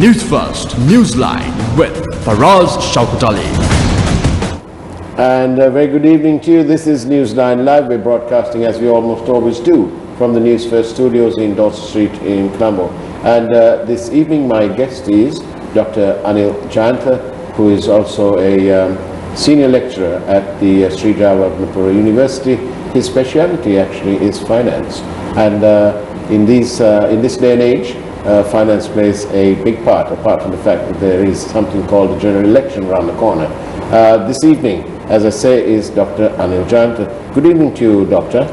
NEWSLINE with Faraz, Shauketaly. And a very good evening to you. This is NEWSLINE Live. We're broadcasting, as we almost always do, from the Newsfirst studios in Dorset Street in Colombo. And this evening my guest is Dr. Anil Jayanta, who is also a senior lecturer at the Sri Jawaharlal University. His speciality actually is finance. And in this day and age, finance plays a big part, apart from the fact that there is something called the general election around the corner. This evening, as I say, is Dr. Anil Jayanta. Good evening to you, Doctor.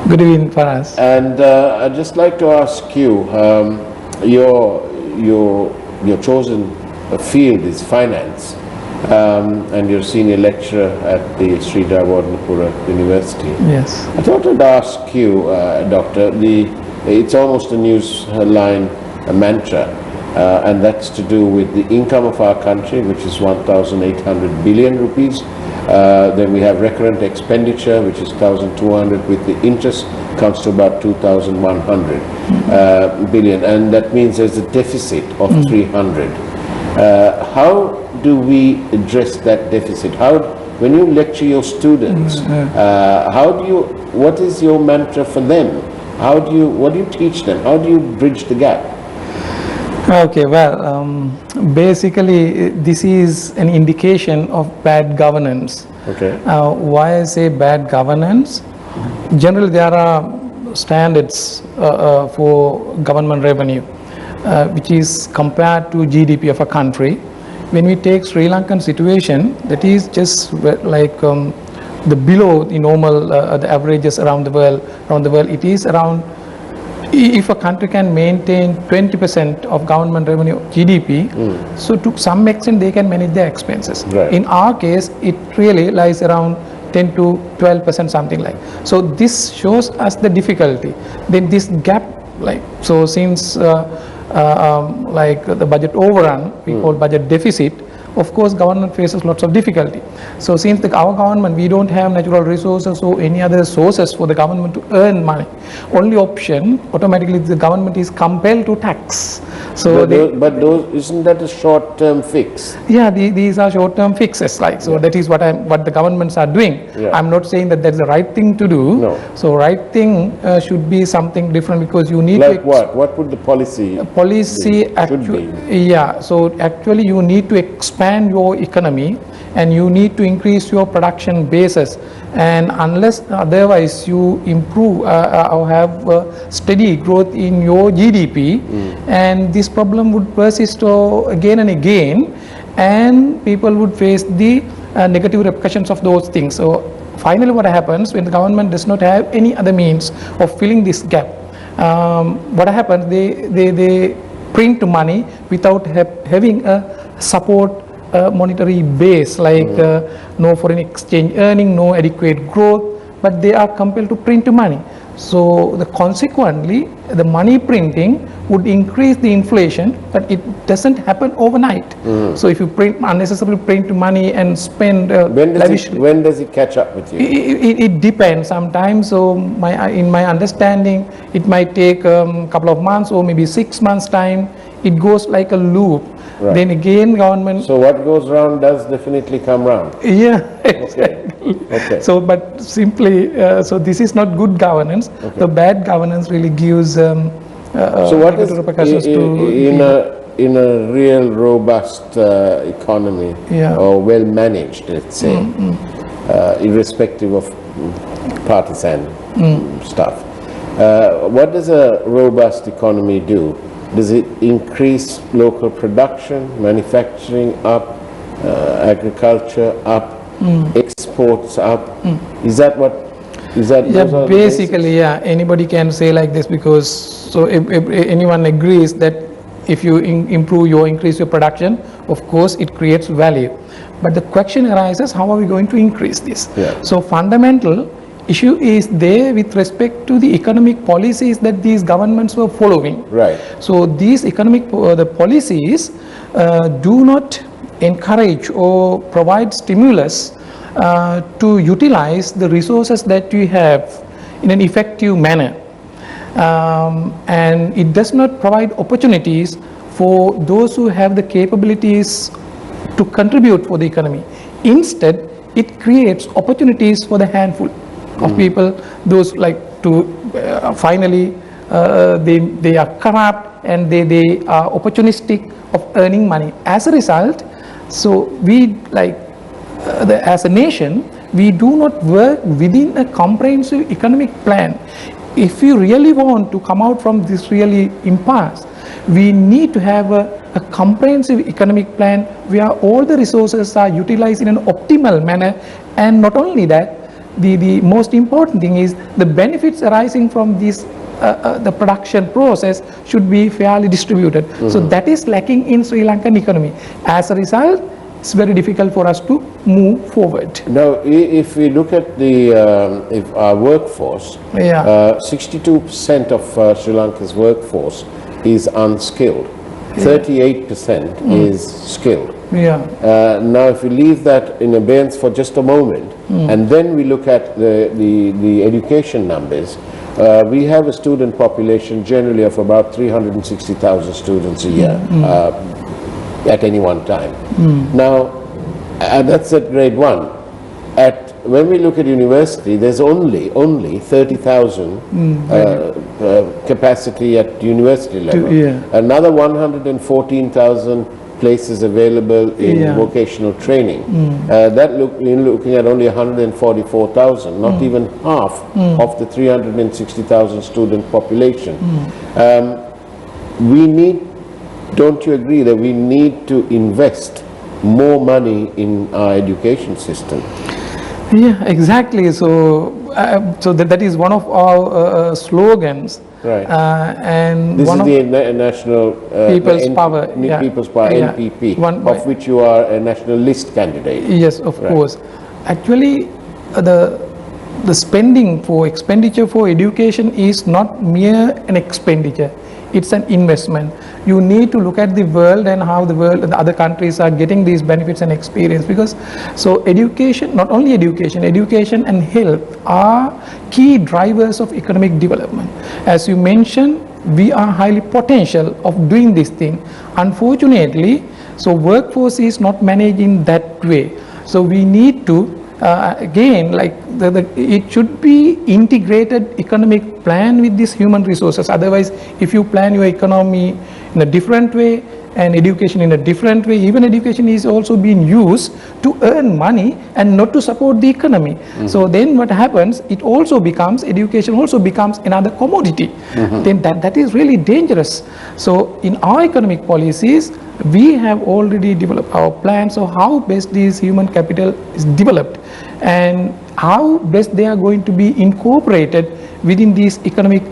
Good evening, Faraz. And I'd just like to ask you, your chosen field is finance, and you're senior lecturer at the Sri Jawaharlal University. Yes. I thought I'd ask you, Doctor, it's almost a NEWSLINE mantra, and that's to do with the income of our country, which is 1,800 billion rupees. Then we have recurrent expenditure, which is 1,200, with the interest comes to about 2,100 billion, and that means there's a deficit of 300. How do we address that deficit? When you lecture your students, what is your mantra for them? What do you teach them? How do you bridge the gap? Okay, well, basically this is an indication of bad governance. Okay. Why I say bad governance? Generally there are standards for government revenue, which is compared to GDP of a country. When we take Sri Lankan situation, that is just like the below the normal, the averages around the world, it is around, if a country can maintain 20% of government revenue GDP, so to some extent they can manage their expenses. Right. In our case, it really lies around 10 to 12%, something like. So this shows us the difficulty. Then this gap, like, so since like the budget overrun, we call budget deficit, of course government faces lots of difficulty. So since our government, we don't have natural resources or any other sources for the government to earn money, only option, automatically the government is compelled to tax. So isn't that a short-term fix? Yeah, these are short-term fixes, like, so that is what the governments are doing. Yeah. I'm not saying that that's the right thing to do. No. So right thing should be something different, because you need like to what would the policy actually be? Yeah, so actually you need to expand your economy and you need to increase your production basis, and unless otherwise you improve or have steady growth in your GDP, and this problem would persist again and again, and people would face the negative repercussions of those things. So finally what happens when the government does not have any other means of filling this gap, what happens, they print money without having a support monetary base, like no foreign exchange earning, no adequate growth, but they are compelled to print money. So consequently the money printing would increase the inflation, but it doesn't happen overnight. So if you unnecessarily print money and spend when does it catch up with you? It depends sometimes. So in my understanding, it might take a couple of months or maybe 6 months time. It goes like a loop. Right. Then again government. So what goes round does definitely come round. Yeah, exactly. Okay. So but simply, so this is not good governance. Okay. The bad governance really gives so what is repercussions in a real robust economy, or well managed, let's say, irrespective of partisan stuff, what does a robust economy do? Does it increase local production, manufacturing up, agriculture up, exports up? Is that what? Yeah, basically, yeah. Anybody can say like this, because so if anyone agrees that if you increase your production, of course it creates value. But the question arises, how are we going to increase this? Yeah. So fundamental issue is there with respect to the economic policies that these governments were following. Right. So these economic the policies do not encourage or provide stimulus to utilize the resources that you have in an effective manner, and it does not provide opportunities for those who have the capabilities to contribute for the economy. Instead, it creates opportunities for the handful of people, those like to finally they are corrupt and they are opportunistic of earning money. As a result, so we like as a nation, we do not work within a comprehensive economic plan. If we really want to come out from this really impasse, we need to have a comprehensive economic plan where all the resources are utilized in an optimal manner. And not only that, the most important thing is the benefits arising from this the production process should be fairly distributed. So that is lacking in Sri Lankan economy. As a result, it's very difficult for us to move forward. Now, if we look at the if our workforce, 62% of Sri Lanka's workforce is unskilled. 38% is skilled. Now, if we leave that in abeyance for just a moment, and then we look at the education numbers, we have a student population generally of about 360,000 students a year at any one time. Now, that's at grade 1. When we look at university, there's only 30,000 capacity at university level. Another 114,000 places available in vocational training. Looking at only 144,000, not even half of the 360,000 student population. We need, don't you agree that we need to invest more money in our education system? Yeah, exactly. So, so that is one of our slogans. Right. And this one is the national People's Power, People's Power NPP, of which you are a national list candidate. Yes, of course. Actually, the spending for expenditure for education is not mere an expenditure. It's an investment. You need to look at the world and how the world and the other countries are getting these benefits and experience, because so education, not only education, education and health are key drivers of economic development. As you mentioned, we are highly potential of doing this thing. Unfortunately, so workforce is not managed in that way. So we need to again, like it should be integrated economic plan with this human resources. Otherwise, if you plan your economy in a different way and education in a different way, even education is also being used to earn money and not to support the economy. So then what happens, it also becomes, education also becomes another commodity. Then that is really dangerous. So in our economic policies, we have already developed our plans of how best this human capital is developed and how best they are going to be incorporated within these economic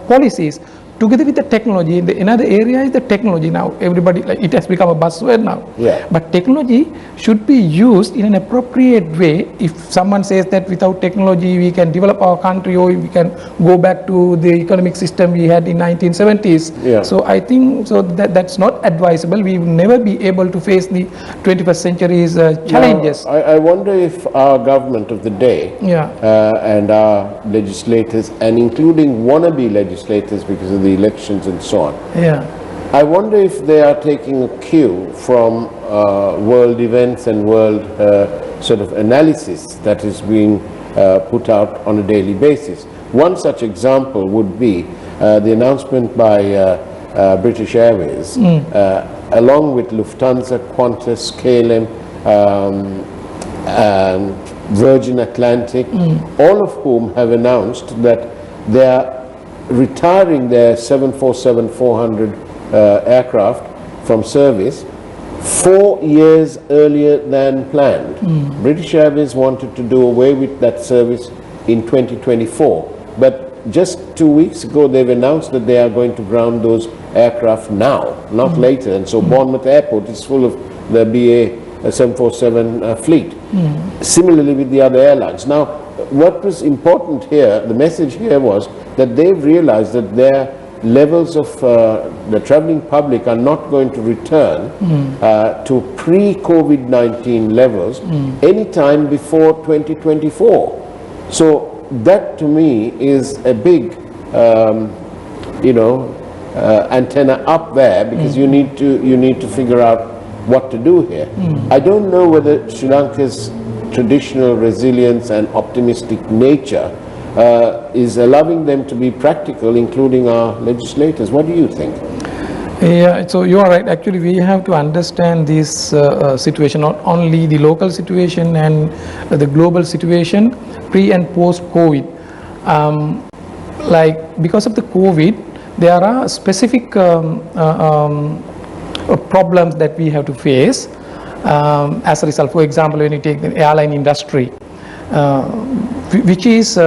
policies together with the technology. Another area is the technology now. Everybody, like, it has become a buzzword now. But technology should be used in an appropriate way. If someone says that without technology we can develop our country or we can go back to the economic system we had in 1970s. So I think so that's not advisable. We will never be able to face the 21st century's challenges. Now, I wonder if our government of the day and our legislators, and including wannabe legislators because of the elections and so on. I wonder if they are taking a cue from world events and world sort of analysis that is being put out on a daily basis. One such example would be the announcement by British Airways, along with Lufthansa, Qantas, KLM, and Virgin Atlantic, all of whom have announced that they are retiring their 747-400 aircraft from service 4 years earlier than planned. British Airways wanted to do away with that service in 2024, but just 2 weeks ago they've announced that they are going to ground those aircraft now, not later, and so Bournemouth Airport is full of the BA 747 fleet. Similarly with the other airlines. Now, what was important here, the message here was that they've realized that their levels of the traveling public are not going to return to pre-COVID-19 levels anytime before 2024. So that to me is a big, antenna up there, because you need to figure out what to do here. I don't know whether Sri Lanka's traditional resilience and optimistic nature is allowing them to be practical, including our legislators. What do you think? Yeah, so you are right. Actually, we have to understand this situation, not only the local situation and the global situation, pre and post COVID. Like because of the COVID, there are specific problems that we have to face as a result. For example, when you take the airline industry, which is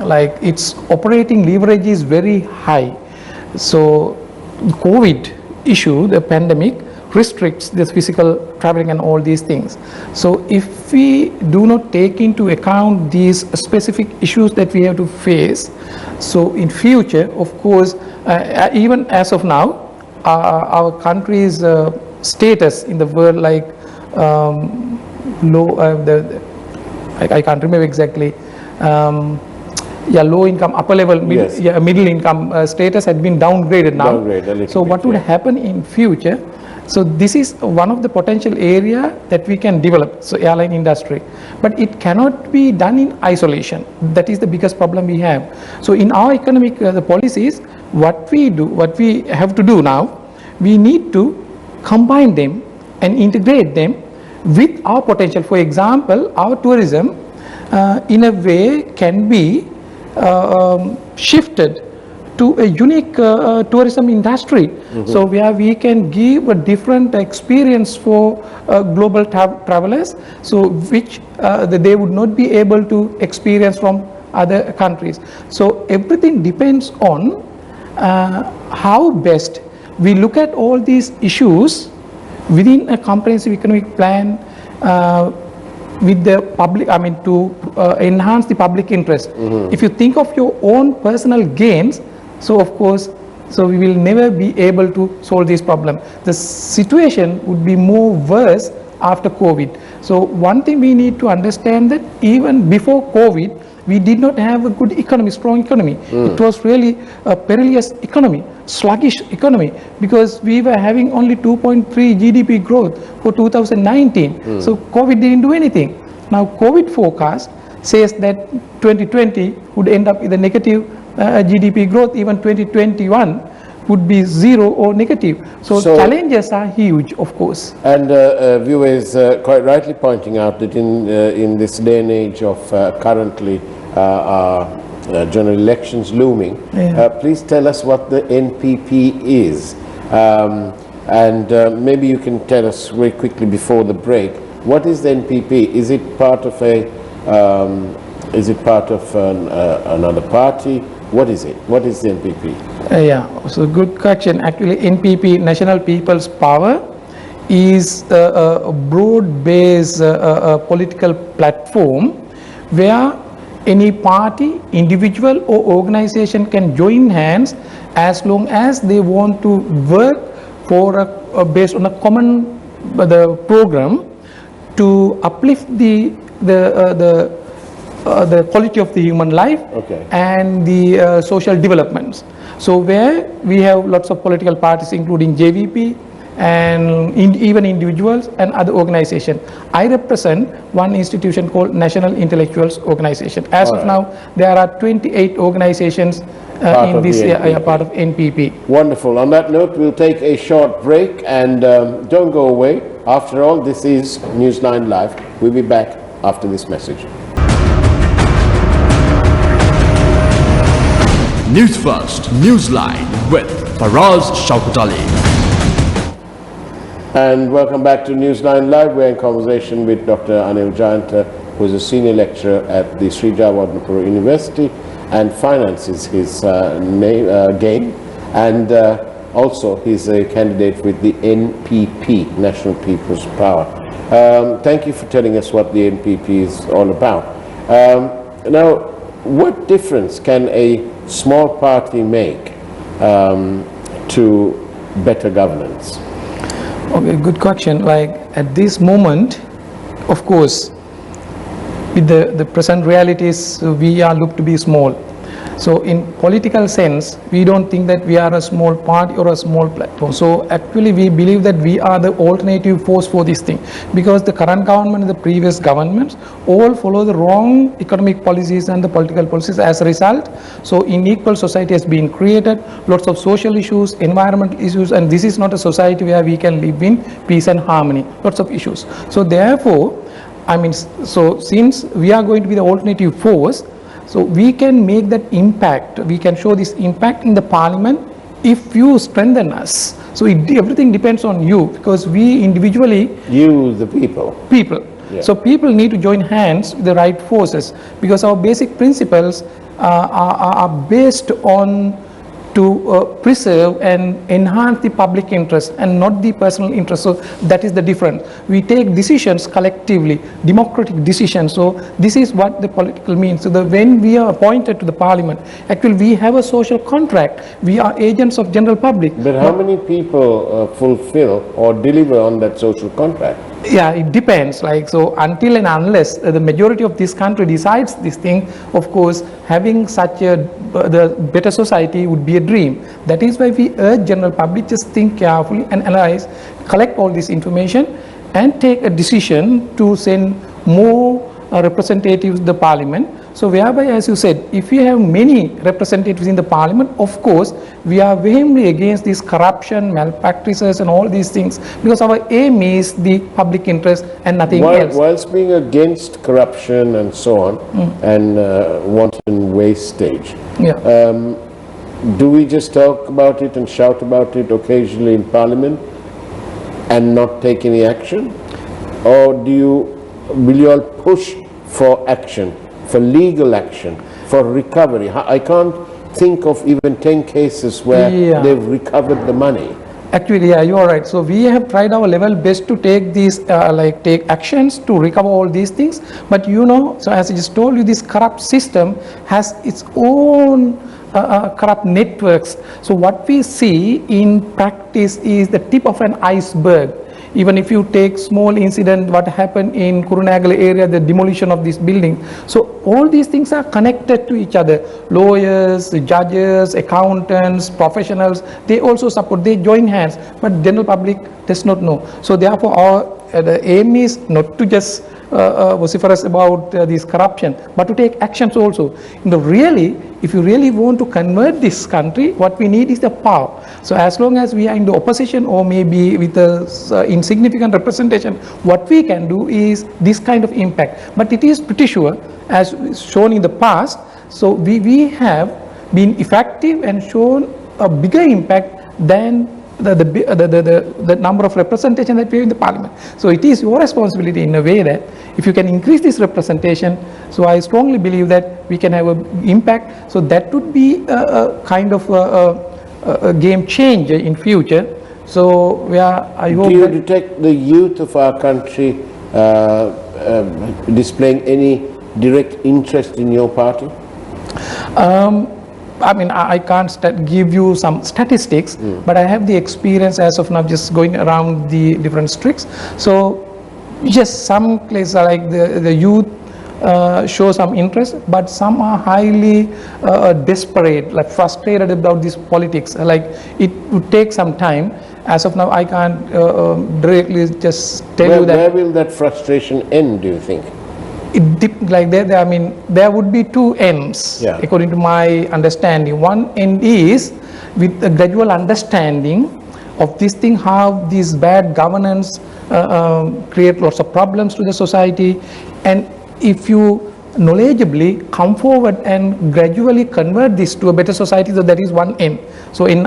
like its operating leverage is very high. So COVID issue, the pandemic, restricts this physical traveling and all these things. So if we do not take into account these specific issues that we have to face, so in future, of course, even as of now, our country's status in the world, like low, I can't remember exactly. Low income, upper level, middle income status had been downgraded now. So what would happen in future? So this is one of the potential area that we can develop, so airline industry. But it cannot be done in isolation. That is the biggest problem we have. So in our economic the policies, what we have to do now, we need to combine them and integrate them with our potential. For example, our tourism in a way can be shifted to a unique tourism industry. So where we can give a different experience for global travelers, so which they would not be able to experience from other countries. So everything depends on how best we look at all these issues within a comprehensive economic plan with the public, to enhance the public interest. If you think of your own personal gains, so of course, so we will never be able to solve this problem. The situation would be more worse after COVID. So one thing we need to understand, that even before COVID, we did not have a good economy, strong economy. It was really a perilous economy, sluggish economy, because we were having only 2.3 GDP growth for 2019. So COVID didn't do anything. Now COVID forecast says that 2020 would end up with a negative GDP growth. Even 2021 would be zero or negative. So challenges are huge, of course. And viewers quite rightly pointing out that in this day and age of currently general elections looming, please tell us what the NPP is, and maybe you can tell us very quickly before the break, what is the NPP? Is it part of another party? What is it? What is the NPP? So good question. Actually, NPP, National People's Power, is a broad-based political platform where any party, individual or organization can join hands as long as they want to work for based on a common program to uplift the quality of the human life and the social developments. So where we have lots of political parties, including JVP and even individuals and other organizations. I represent one institution called National Intellectuals Organization. As of now, there are 28 organizations in this part of NPP. Wonderful. On that note, we'll take a short break, and don't go away. After all, this is Newsline Live. We'll be back after this message. Newsfirst, Newsline with Faraz, Shauketaly. And welcome back to Newsline Live. We're in conversation with Dr. Anil Jayanta, who is a senior lecturer at the Sri Jawaharlal University and finances his game. And also, he's a candidate with the NPP, National People's Power. Thank you for telling us what the NPP is all about. Now, what difference can a small party make to better governance? Okay, good question. Like at this moment, of course, with the present realities, we are looked to be small. So in political sense, we don't think that we are a small party or a small platform. So actually we believe that we are the alternative force for this thing, because the current government and the previous governments all follow the wrong economic policies and the political policies. As a result, so unequal society has been created, lots of social issues, environmental issues, and this is not a society where we can live in peace and harmony, lots of issues. So therefore, so since we are going to be the alternative force, so we can make that impact, we can show this impact in the parliament if you strengthen us. So everything depends on you, because we individually... You, the people. People. Yeah. So people need to join hands with the right forces, because our basic principles are based on to preserve and enhance the public interest and not the personal interest. So that is the difference. We take decisions collectively, democratic decisions. So this is what the political means. So when we are appointed to the parliament, actually we have a social contract. We are agents of general public. But how many people fulfill or deliver on that social contract? Yeah, it depends. Like, so until and unless the majority of this country decides this thing, of course, having such a the better society would be a dream. That is why we urge general public, just think carefully and analyze, collect all this information and take a decision to send more representatives to the parliament. So whereby, as you said, if we have many representatives in the parliament, of course, we are vehemently against this corruption, malpractices and all these things, because our aim is the public interest and nothing else. Whilst being against corruption and so on, and wanton wastage, do we just talk about it and shout about it occasionally in parliament and not take any action? Or will you all push for action, for legal action, for recovery? I can't think of even 10 cases where they've recovered the money. Actually, yeah, you are right. So we have tried our level best to take these, take actions to recover all these things. But so as I just told you, this corrupt system has its own corrupt networks. So what we see in practice is the tip of an iceberg. Even if you take small incident, what happened in Kurunagala area, the demolition of this building. So all these things are connected to each other. Lawyers, judges, accountants, professionals, they also support, they join hands, but general public does not know. So therefore the aim is not to just vociferous about this corruption, but to take actions also. Really, if you really want to convert this country, what we need is the power. So as long as we are in the opposition or maybe with a insignificant representation, what we can do is this kind of impact. But it is pretty sure, as shown in the past, so we have been effective and shown a bigger impact than the number of representation that we have in the parliament. So it is your responsibility in a way that if you can increase this representation, so I strongly believe that we can have an impact. So that would be a kind of a game changer in future. So I hope. Do you detect the youth of our country displaying any direct interest in your party? I can't give you some statistics, but I have the experience as of now just going around the different districts. So just some places like the youth show some interest, but some are highly desperate, like frustrated about this politics. Like it would take some time. As of now, I can't directly just tell you that. Where will that frustration end, do you think? There would be two ends, according to my understanding. One end is with a gradual understanding of this thing, how this bad governance create lots of problems to the society, and if you knowledgeably come forward and gradually convert this to a better society, so that is one end. So in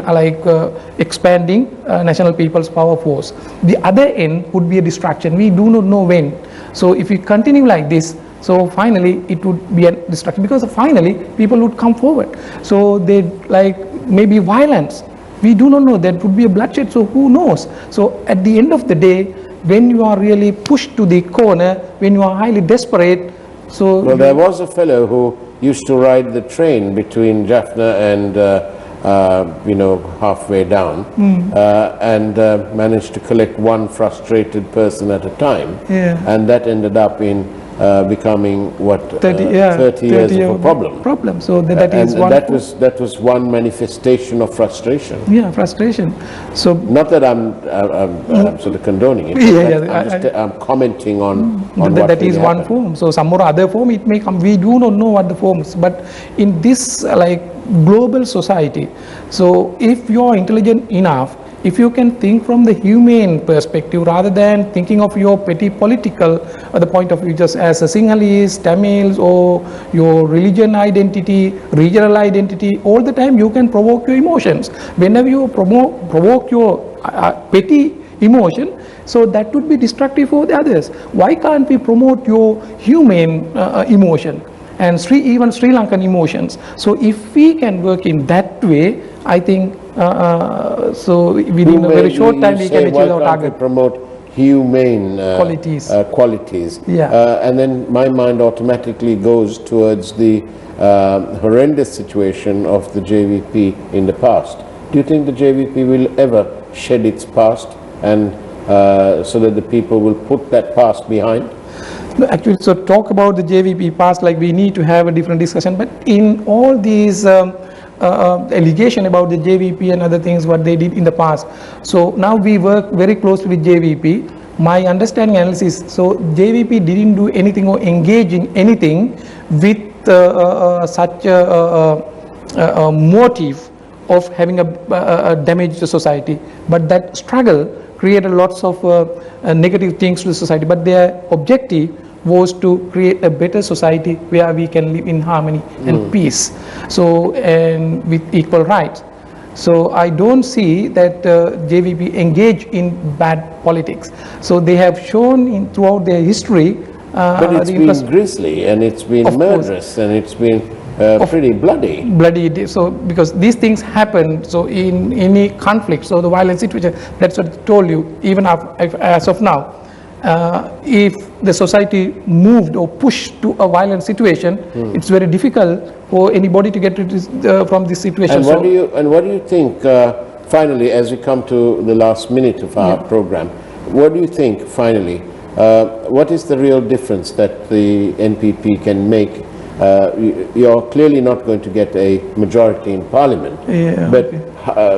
expanding national people's power force. The other end would be a distraction. We do not know when. So if we continue like this, so finally it would be a distraction, because finally people would come forward. So they maybe violence. We do not know, that would be a bloodshed, so who knows? So at the end of the day, when you are really pushed to the corner, when you are highly desperate, so... Well, there was a fellow who used to ride the train between Jaffna and halfway down, and managed to collect one frustrated person at a time, and that ended up in becoming what 30 years of a problem. So that is and one. that was one manifestation of frustration. Yeah, frustration. So Not that I'm sort of condoning it. But I'm commenting on what that is really one happened. form. So some more other form it may come. We do not know what the forms. But in this like global society, so if you are intelligent enough, if you can think from the humane perspective rather than thinking of your petty political the point of view, just as a Sinhalese, Tamils, or your religion identity, regional identity, all the time you can provoke your emotions. Whenever you provoke your petty emotion, so that would be destructive for the others. Why can't we promote your humane emotion and even Sri Lankan emotions? So if we can work in that way, I think so within a very short time we can achieve our target. Promote humane Qualities. And then my mind automatically goes towards the horrendous situation of the JVP in the past. Do you think the JVP will ever shed its past, and so that the people will put that past behind? No, actually, so talk about the JVP past, like we need to have a different discussion. But in all these allegation about the JVP and other things what they did in the past, so now we work very closely with JVP. My understanding analysis, so JVP didn't do anything or engage in anything with such a motive of having a damage to society, but that struggle created lots of negative things to the society. But their objective was to create a better society where we can live in harmony and peace, so and with equal rights. So I don't see that JVP engage in bad politics. So they have shown throughout their history. But it's been grisly, and it's been murderous, and it's been pretty bloody. So because these things happen, so in any conflict, so the violent situation, that's what I told you, even as of now, if the society moved or pushed to a violent situation, it's very difficult for anybody to get from this situation. And what do you think, finally, as we come to the last minute of our program, what do you think, finally, what is the real difference that the NPP can make? You're clearly not going to get a majority in parliament, but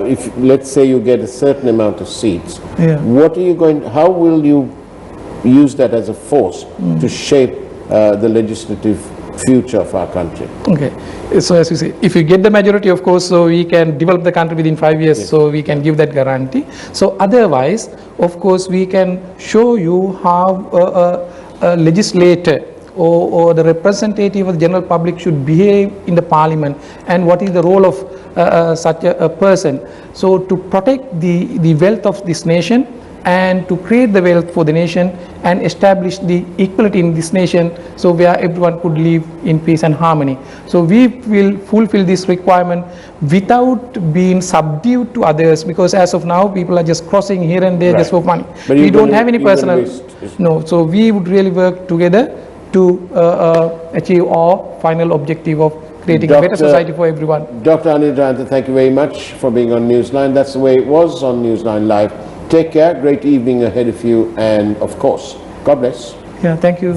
if, let's say, you get a certain amount of seats, what are you how will you use that as a force to shape the legislative future of our country? Okay, so as you say, if you get the majority, of course, so we can develop the country within 5 years, so we can give that guarantee. So otherwise, of course, we can show you how a legislator or the representative of the general public should behave in the parliament, and what is the role of such a person. So to protect the wealth of this nation, and to create the wealth for the nation and establish the equality in this nation, so where everyone could live in peace and harmony. So we will fulfill this requirement without being subdued to others, because as of now people are just crossing here and there just for money. But we don't have any personal, no, so we would really work together to achieve our final objective of creating a better society for everyone. Dr. Anil Jayanta, thank you very much for being on Newsline. That's the way it was on Newsline Live. Take care, great evening ahead of you, and of course, God bless. Yeah, thank you.